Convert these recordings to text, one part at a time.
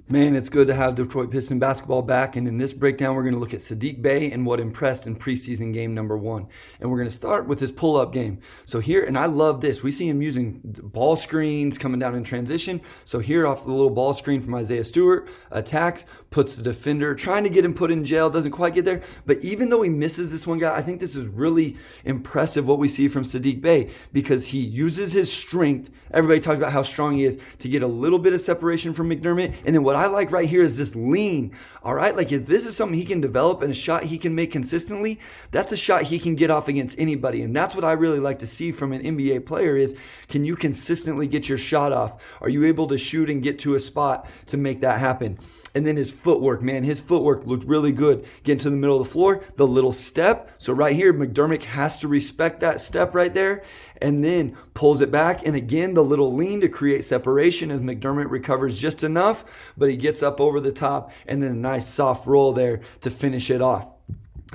Man, it's good to have Detroit Piston basketball back, and in this breakdown, we're going to look at Saddiq Bey and what impressed in preseason game number 1. And we're going to start with his pull-up game. So here, and I love this, we see him using ball screens coming down in transition. So here off the little ball screen from Isaiah Stewart, attacks, puts the defender, trying to get him put in jail, doesn't quite get there. But even though he misses this one guy, I think this is really impressive what we see from Saddiq Bey, because he uses his strength. Everybody talks about how strong he is to get a little bit of separation from McDermott, and then what I like right here is this lean. All right, like if this is something he can develop and a shot he can make consistently, that's a shot he can get off against anybody. And that's what I really like to see from an NBA player is, can you consistently get your shot off? Are you able to shoot and get to a spot to make that happen? And then his footwork, man, his footwork looked really good. Getting to the middle of the floor, the little step. So right here, McDermott has to respect that step right there, and then pulls it back. And again, the little lean to create separation as McDermott recovers just enough, but he gets up over the top, and then a nice soft roll there to finish it off.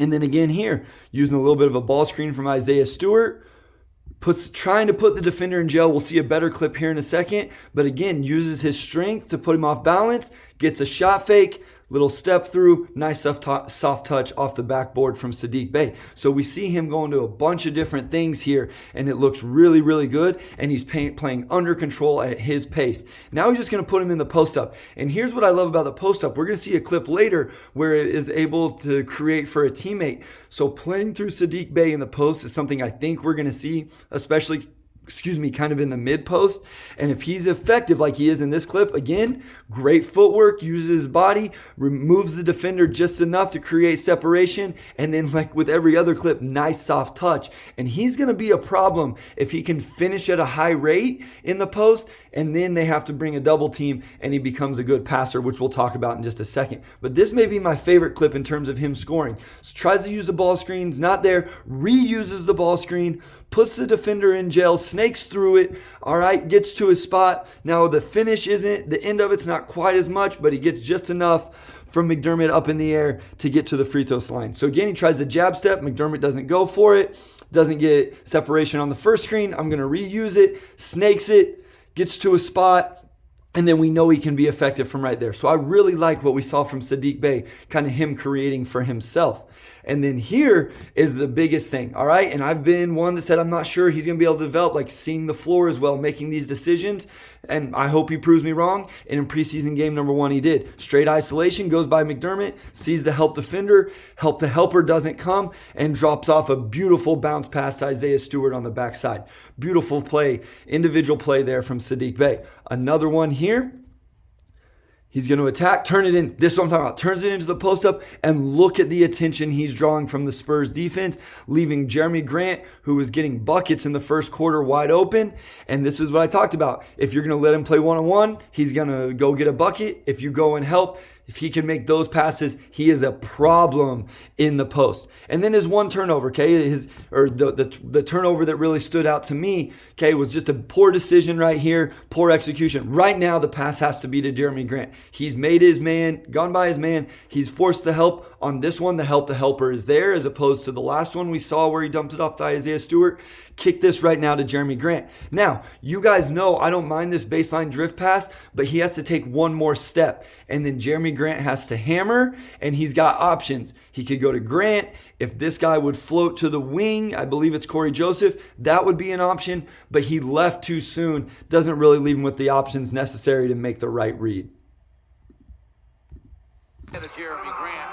And then again here, using a little bit of a ball screen from Isaiah Stewart, trying to put the defender in jail. We'll see a better clip here in a second, but again, uses his strength to put him off balance, gets a shot fake, little step through, nice soft touch off the backboard from Saddiq Bey. So we see him going to a bunch of different things here, and it looks really, really good, and he's playing under control at his pace. Now he's just going to put him in the post-up, and here's what I love about the post-up. We're going to see a clip later where it is able to create for a teammate. So playing through Saddiq Bey in the post is something I think we're going to see, especially kind of in the mid post. And if he's effective like he is in this clip, again, great footwork, uses his body, removes the defender just enough to create separation, and then like with every other clip, nice soft touch. And he's going to be a problem if he can finish at a high rate in the post, and then they have to bring a double team and he becomes a good passer, which we'll talk about in just a second. But this may be my favorite clip in terms of him scoring. So tries to use the ball screens, not there, reuses the ball screen, puts the defender in jail, snakes through it, all right, gets to his spot. Now the finish isn't, the end of it's not quite as much, but he gets just enough from McDermott up in the air to get to the free throw line. So again, he tries the jab step, McDermott doesn't go for it, doesn't get separation on the first screen. I'm going to reuse it, snakes it, gets to a spot, and then we know he can be effective from right there. So I really like what we saw from Saddiq Bey, kind of him creating for himself. And then here is the biggest thing, all right? And I've been one that said I'm not sure he's going to be able to develop, like seeing the floor as well, making these decisions. And I hope he proves me wrong. And in preseason game number 1, he did. Straight isolation, goes by McDermott, sees the help defender, the helper doesn't come, and drops off a beautiful bounce pass to Isaiah Stewart on the backside. Beautiful play, individual play there from Saddiq Bey. Another one here. He's going to attack, turn it in. This is what I'm talking about. Turns it into the post-up, and look at the attention he's drawing from the Spurs defense, leaving Jeremy Grant, who was getting buckets in the first quarter, wide open. And this is what I talked about. If you're going to let him play one-on-one, he's going to go get a bucket. If you go and help, if he can make those passes, he is a problem in the post. And then his one turnover, okay, the turnover that really stood out to me, okay, was just a poor decision right here, poor execution. Right now, the pass has to be to Jeremy Grant. He's made his man, gone by his man. He's forced the help. On this one, the helper is there, as opposed to the last one we saw where he dumped it off to Isaiah Stewart. Kick this right now to Jeremy Grant. Now, you guys know I don't mind this baseline drift pass, but he has to take one more step. And then Jeremy Grant has to hammer, and he's got options. He could go to Grant. If this guy would float to the wing, I believe it's Corey Joseph, that would be an option, but he left too soon. Doesn't really leave him with the options necessary to make the right read. Jeremy Grant.